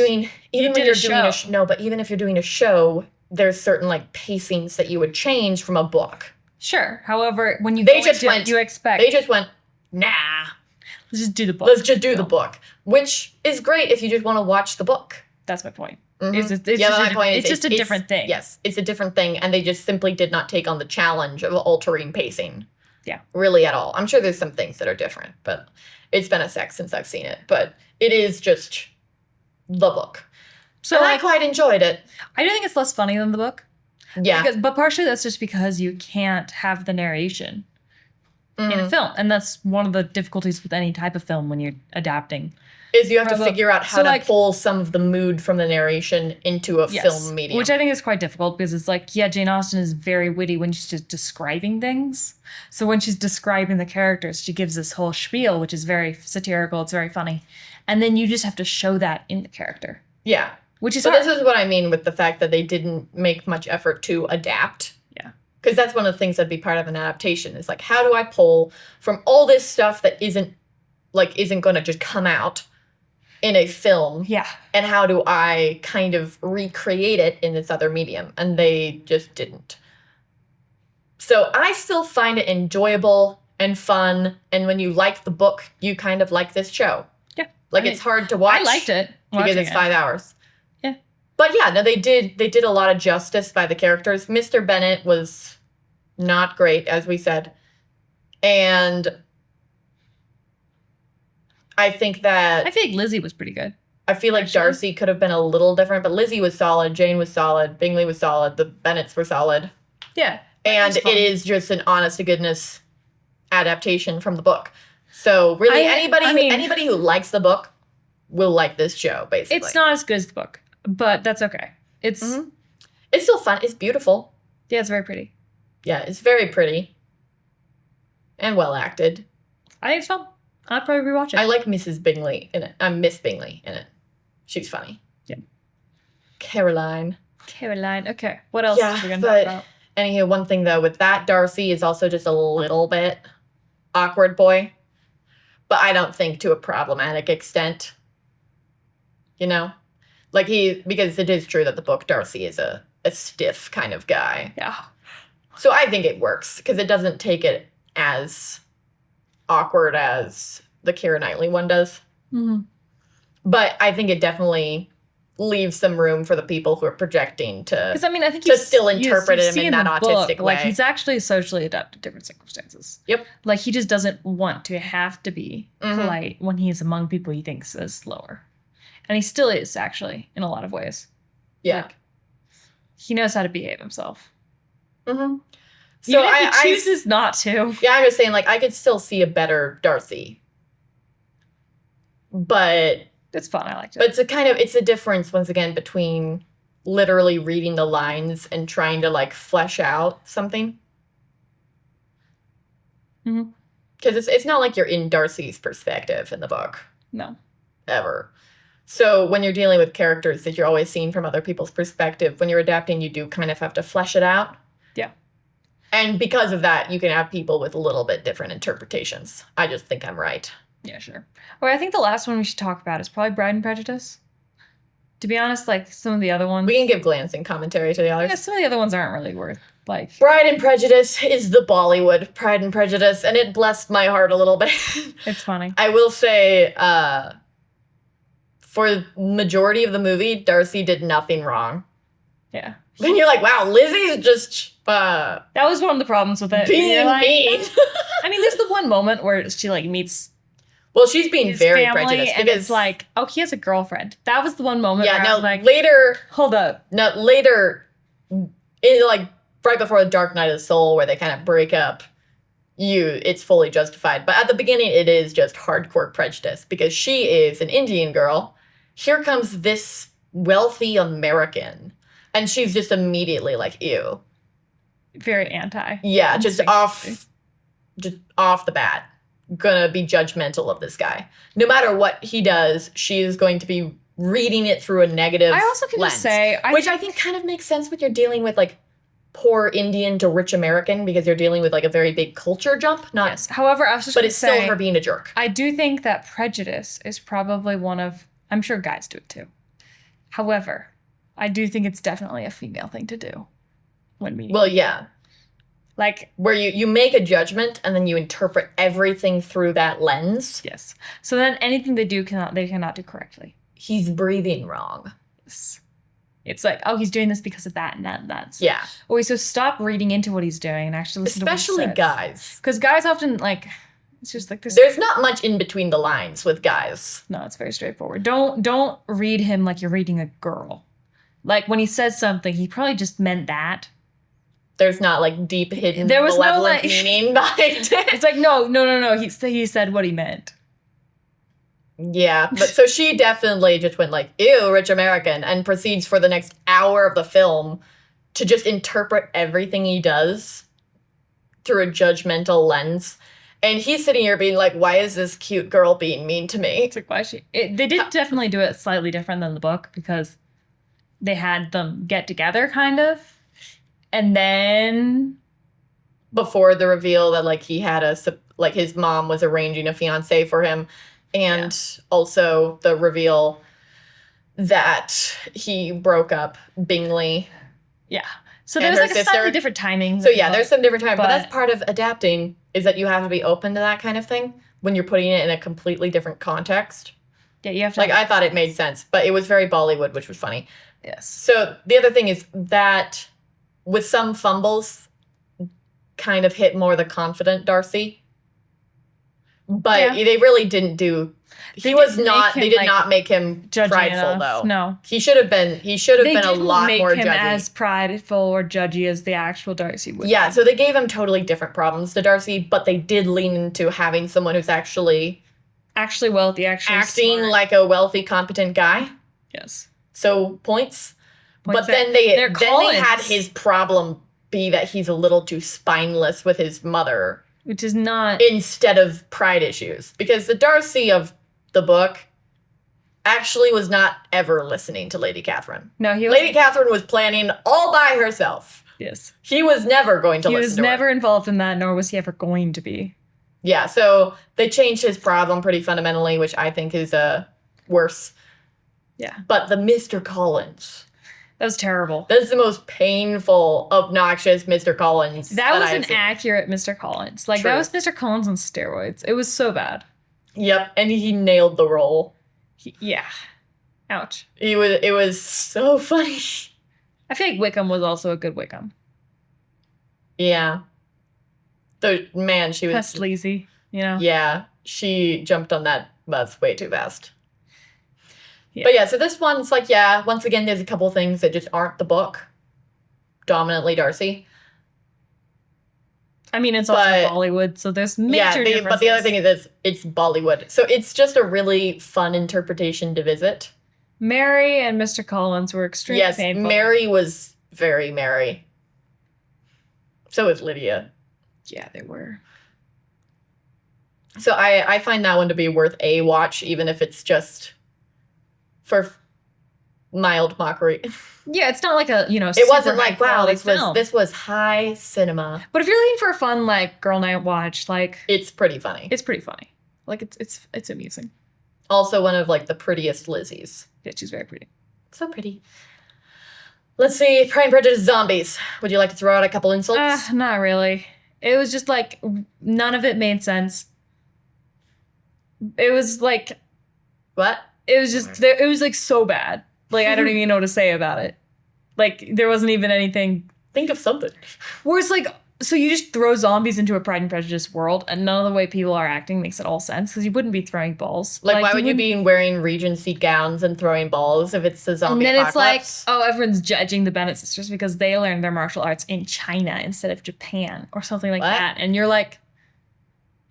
you're doing a show, there's certain pacings that you would change from a book. Sure. However, when you you expect. They just went, nah. Let's just do the book. Let's just do the book, which is great if you just want to watch the book. That's my point. Mm-hmm. It's just a different thing. Yes, it's a different thing, and they just simply did not take on the challenge of altering pacing. Yeah. Really at all. I'm sure there's some things that are different, but it's been a sec since I've seen it. But it is just the book. So I quite enjoyed it. I do think it's less funny than the book. Yeah. But partially that's just because you can't have the narration in a film. And that's one of the difficulties with any type of film when you're adapting. Is you have to figure out how to pull some of the mood from the narration into a film medium. Which I think is quite difficult because it's Jane Austen is very witty when she's just describing things. So when she's describing the characters, she gives this whole spiel, which is very satirical. It's very funny. And then you just have to show that in the character. Yeah. Which is This is what I mean with the fact that they didn't make much effort to adapt. Yeah. Because that's one of the things that'd be part of an adaptation is how do I pull from all this stuff that isn't like, isn't going to just come out in a film. Yeah. And how do I kind of recreate it in this other medium? And they just didn't. So I still find it enjoyable and fun. And when you like the book, you kind of like this show. Yeah. Like, it's hard to watch. I liked it. Because it's 5 hours. Yeah. But yeah, no, they did a lot of justice by the characters. Mr. Bennet was not great, as we said. And I think like Lizzie was pretty good. I feel like Darcy could have been a little different, but Lizzie was solid, Jane was solid, Bingley was solid, the Bennets were solid. Yeah. And it is just an honest-to-goodness adaptation from the book. So really, anybody who likes the book will like this show, basically. It's not as good as the book, but that's okay. It's still fun. It's beautiful. Yeah, it's very pretty. Yeah, it's very pretty. And well acted. I think it's fun. I'd probably rewatch it. I like Mrs. Bingley in it. Miss Bingley in it. She's funny. Yeah. Caroline. Okay. What else are we going to talk about? Anywho, one thing, though, with that, Darcy is also just a little bit awkward boy. But I don't think to a problematic extent. You know? Like, because it is true that the book, Darcy is a stiff kind of guy. Yeah. So I think it works, because it doesn't take it as awkward as the Keira Knightley one does. Mm-hmm. But I think it definitely leaves some room for the people who are projecting to, I think to still interpret him in that autistic way. Like, he's actually socially adapted to different circumstances. Yep. Like, he just doesn't want to have to be polite when he's among people he thinks is lower. And he still is, actually, in a lot of ways. Yeah. Like, he knows how to behave himself. Mm-hmm. So even if he chooses not to. Yeah, I'm just saying, like, I could still see a better Darcy. But it's fun. I liked it. But it's a difference, once again, between literally reading the lines and trying to, like, flesh out something. Because it's not like you're in Darcy's perspective in the book. No. Ever. So when you're dealing with characters that you're always seeing from other people's perspective, when you're adapting, you do kind of have to flesh it out. Yeah. And because of that, you can have people with a little bit different interpretations. I just think I'm right. Yeah, sure. Well, I think the last one we should talk about is probably Pride and Prejudice. To be honest, like, some of the other ones... We can give glancing commentary to the others. Yeah, some of the other ones aren't really worth, like... Pride and Prejudice is the Bollywood Pride and Prejudice, and it blessed my heart a little bit. It's funny. I will say, for the majority of the movie, Darcy did nothing wrong. Yeah. Then you're like, wow, Lizzie's just... that was one of the problems with it. Being mean. I mean, there's the one moment where she, like, meets... Well, she's being very prejudiced. And it's like, oh, he has a girlfriend. That was the one moment where I was like... later... Hold up. No, later, like, right before the Dark Night of the Soul, where they kind of break up, it's fully justified. But at the beginning, it is just hardcore prejudice, because she is an Indian girl. Here comes this wealthy American, and she's just immediately like, ew. Very anti. Yeah, just off the bat. Gonna be judgmental of this guy. No matter what he does, she is going to be reading it through a negative lens. I also can just say... which I think kind of makes sense when you're dealing with, like, poor Indian to rich American, because you're dealing with, like, a very big culture jump. Yes. However, I was just But it's still her being a jerk. I do think that prejudice is probably one of... I'm sure guys do it too. However, I do think it's definitely a female thing to do when meeting. Well, yeah. Like, where you make a judgment and then you interpret everything through that lens. Yes. So then anything they cannot do correctly. He's breathing wrong. It's like, oh, he's doing this because of that and that and that. Yeah. Okay, so stop reading into what he's doing and actually listen to what he says. Especially guys. Because guys often, like, it's just like this. There's not much in between the lines with guys. No, it's very straightforward. Don't read him like you're reading a girl. Like, when he says something, he probably just meant that. There's not, like, deep hidden there was malevolent no, like, meaning behind it. It's like, no. He said what he meant. Yeah, but so she definitely just went like, ew, rich American, and proceeds for the next hour of the film to just interpret everything he does through a judgmental lens. And he's sitting here being like, why is this cute girl being mean to me? It's like, why is she... They did definitely do it slightly different than the book, because they had them get together, kind of. And then... Before the reveal that, like, he had like his mom was arranging a fiancé for him, and also the reveal that he broke up Bingley. Yeah. So there was like a slightly different timing. So yeah, there's some different timing, but that's part of adapting, is that you have to be open to that kind of thing when you're putting it in a completely different context. Yeah, you have to. Like, I thought it made sense, but it was very Bollywood, which was funny. Yes. So the other thing is that with some fumbles, kind of hit more the confident Darcy. But they really didn't do. They did not make him prideful though. No, he should have been. He should have been a lot more judgy. They didn't make him as prideful or judgy as the actual Darcy would. Yeah, so they gave him totally different problems to Darcy, but they did lean into having someone who's actually wealthy, acting smart. like a wealthy, competent guy. Yes. So points. But then they had his problem be that he's a little too spineless with his mother. Which is not... Instead of pride issues. Because the Darcy of the book actually was not ever listening to Lady Catherine. No, Lady Catherine was planning all by herself. Yes. He was never going to listen to her. He was never involved in that, nor was he ever going to be. Yeah, so they changed his problem pretty fundamentally, which I think is worse. Yeah. But the Mr. Collins... That was terrible. That's the most painful, obnoxious Mr. Collins. That was an accurate Mr. Collins. Like, that was Mr. Collins on steroids. It was so bad. Yep, and he nailed the role. Yeah. Ouch. It was so funny. I feel like Wickham was also a good Wickham. Yeah. She was... That's sleazy, you know? Yeah, she jumped on that bus way too fast. Yeah. But yeah, so this one's like, once again, there's a couple things that just aren't the book. Dominantly Darcy. I mean, it's also Bollywood, so there's major differences. But the other thing is it's Bollywood. So it's just a really fun interpretation to visit. Mary and Mr. Collins were extremely painful. Yes, Mary was very Mary. So was Lydia. Yeah, they were. So I find that one to be worth a watch, even if it's just... for mild mockery. Yeah, it's not like a, it wasn't like, wow, this was high cinema. But if you're looking for a fun, like, girl night watch, like... It's pretty funny. It's pretty funny. Like, it's amusing. Also one of, like, the prettiest Lizzies. Yeah, she's very pretty. So pretty. Let's see, Pride and Prejudice zombies. Would you like to throw out a couple insults? Not really. It was just, like, none of it made sense. It was, like... What? It was just, it was, like, so bad. Like, I don't even know what to say about it. Like, there wasn't even anything. Think of something. Where it's like, so you just throw zombies into a Pride and Prejudice world, and none of the way people are acting makes at all sense, because you wouldn't be throwing balls. Like why would you be wearing Regency gowns and throwing balls if it's a zombie apocalypse? And then it's like, everyone's judging the Bennet sisters because they learned their martial arts in China instead of Japan, or something like that. And you're like...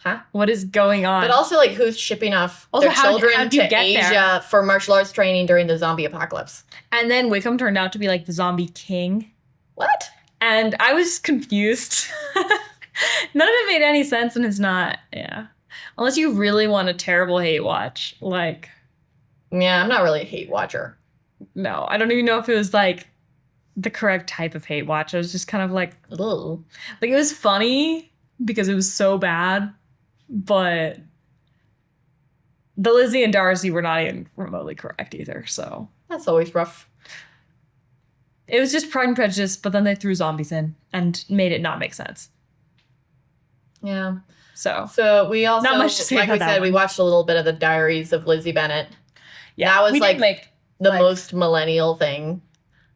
Huh? What is going on? But also, like, who's shipping off their children to Asia for martial arts training during the zombie apocalypse? And then Wickham turned out to be, like, the zombie king. What? And I was confused. None of it made any sense, and it's not, unless you really want a terrible hate watch, like... Yeah, I'm not really a hate watcher. No, I don't even know if it was, like, the correct type of hate watch. I was just kind of like... Ugh. Like, it was funny because it was so bad. But the Lizzie and Darcy were not even remotely correct either, so... That's always rough. It was just Pride and Prejudice, but then they threw zombies in and made it not make sense. Yeah. So we also, not much to say like about we said, we watched a little bit of the Diaries of Lizzie Bennet. Yeah, that was like the most millennial thing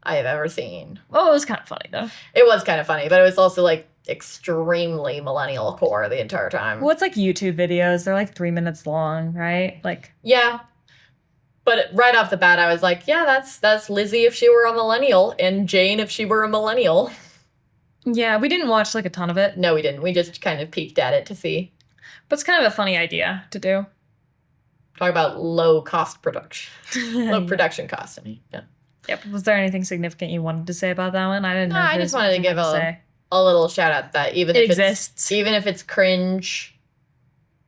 I have ever seen. Well, it was kind of funny, though. It was kind of funny, but it was also like extremely millennial core the entire time. Well, it's like YouTube videos. They're like 3 minutes long, right? Like, yeah. But right off the bat, I was like, yeah, that's Lizzie if she were a millennial, and Jane if she were a millennial. Yeah, we didn't watch like a ton of it. No, we didn't. We just kind of peeked at it to see. But it's kind of a funny idea to do. Talk about low cost production. Low production cost, I mean, yeah. Yep. Was there anything significant you wanted to say about that one? I didn't know. I just wanted to give a little shout out that even if it's cringe,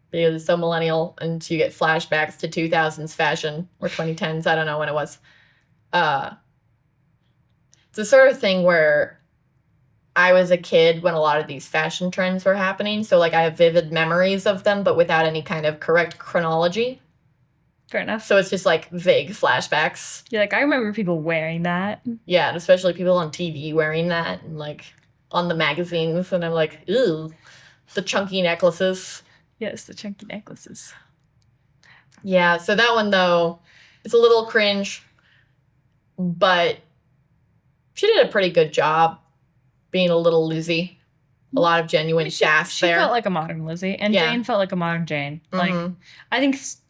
because it's so millennial and you get flashbacks to 2000s fashion or 2010s, I don't know when it was. It's the sort of thing where I was a kid when a lot of these fashion trends were happening. So, like, I have vivid memories of them, but without any kind of correct chronology. Fair enough. So it's just, like, vague flashbacks. You're like, I remember people wearing that. Yeah, and especially people on TV wearing that and, like, on the magazines. And I'm like, ew, the chunky necklaces. Yes, the chunky necklaces. Yeah, so that one, though, it's a little cringe, but she did a pretty good job being a little Lizzie. A lot of genuine sass there. She felt like a modern Lizzie, and Jane felt like a modern Jane. Mm-hmm.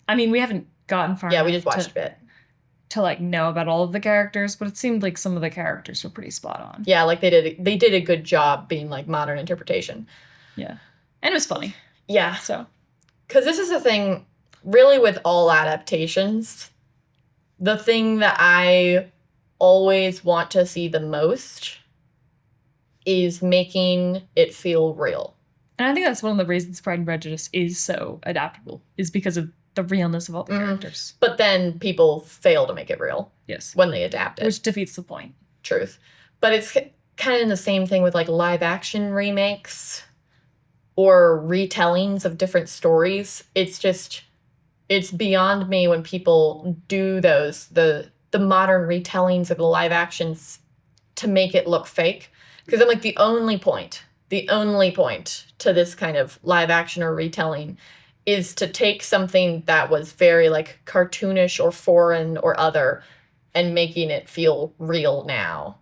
Like, we haven't gotten far enough. Yeah, we just watched a bit. To, like, know about all of the characters, but it seemed like some of the characters were pretty spot on. Yeah, like, they did a good job being, like, modern interpretation. Yeah. And it was funny. Yeah. So. Because this is the thing, really, with all adaptations, the thing that I always want to see the most is making it feel real. And I think that's one of the reasons Pride and Prejudice is so adaptable, is because of the realness of all the characters. But then people fail to make it real. Yes. When they adapt it. Which defeats the point. Truth. But it's kind of the same thing with, like, live action remakes or retellings of different stories. It's beyond me when people do those, the modern retellings of the live actions to make it look fake. Because I'm like, the only point to this kind of live action or retelling is to take something that was very, like, cartoonish or foreign or other and making it feel real now.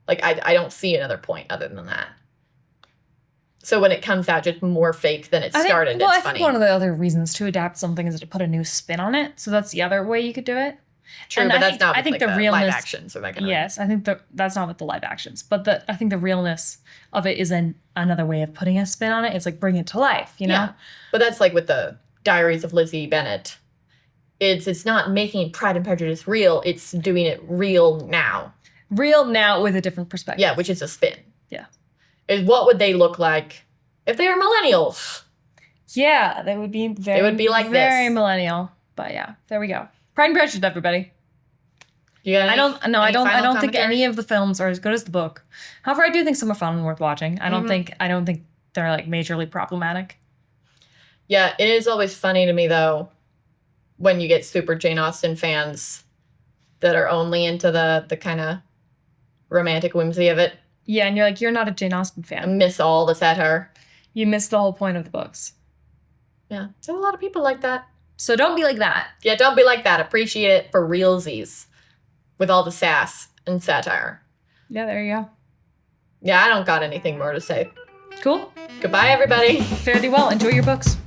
Like, I don't see another point other than that. So when it comes out just more fake than it started, it's funny. I think one of the other reasons to adapt something is to put a new spin on it. So that's the other way you could do it. True, and but that's not I think like the realness, live actions or that kind of. Yes, I think that's not with the live actions. But I think the realness of it is another way of putting a spin on it. It's like bring it to life, you know? Yeah. But that's like with the Diaries of Lizzie Bennet. It's not making Pride and Prejudice real. It's doing it real now. Real now with a different perspective. Yeah, which is a spin. Yeah. What would they look like if they were millennials? Yeah, they would be very. They would be like very this. millennial. But yeah, there we go. Pride and Prejudice, everybody. I don't think any of the films are as good as the book. However, I do think some are fun and worth watching. I don't think they're, like, majorly problematic. Yeah, it is always funny to me, though, when you get super Jane Austen fans that are only into the kind of romantic whimsy of it. Yeah, and you're like, you're not a Jane Austen fan. I miss all the satire. You miss the whole point of the books. Yeah, there's a lot of people like that. So don't be like that. Yeah, don't be like that. Appreciate it for realsies. With all the sass and satire. Yeah, there you go. Yeah, I don't got anything more to say. Cool. Goodbye, everybody. Fare thee well. Enjoy your books.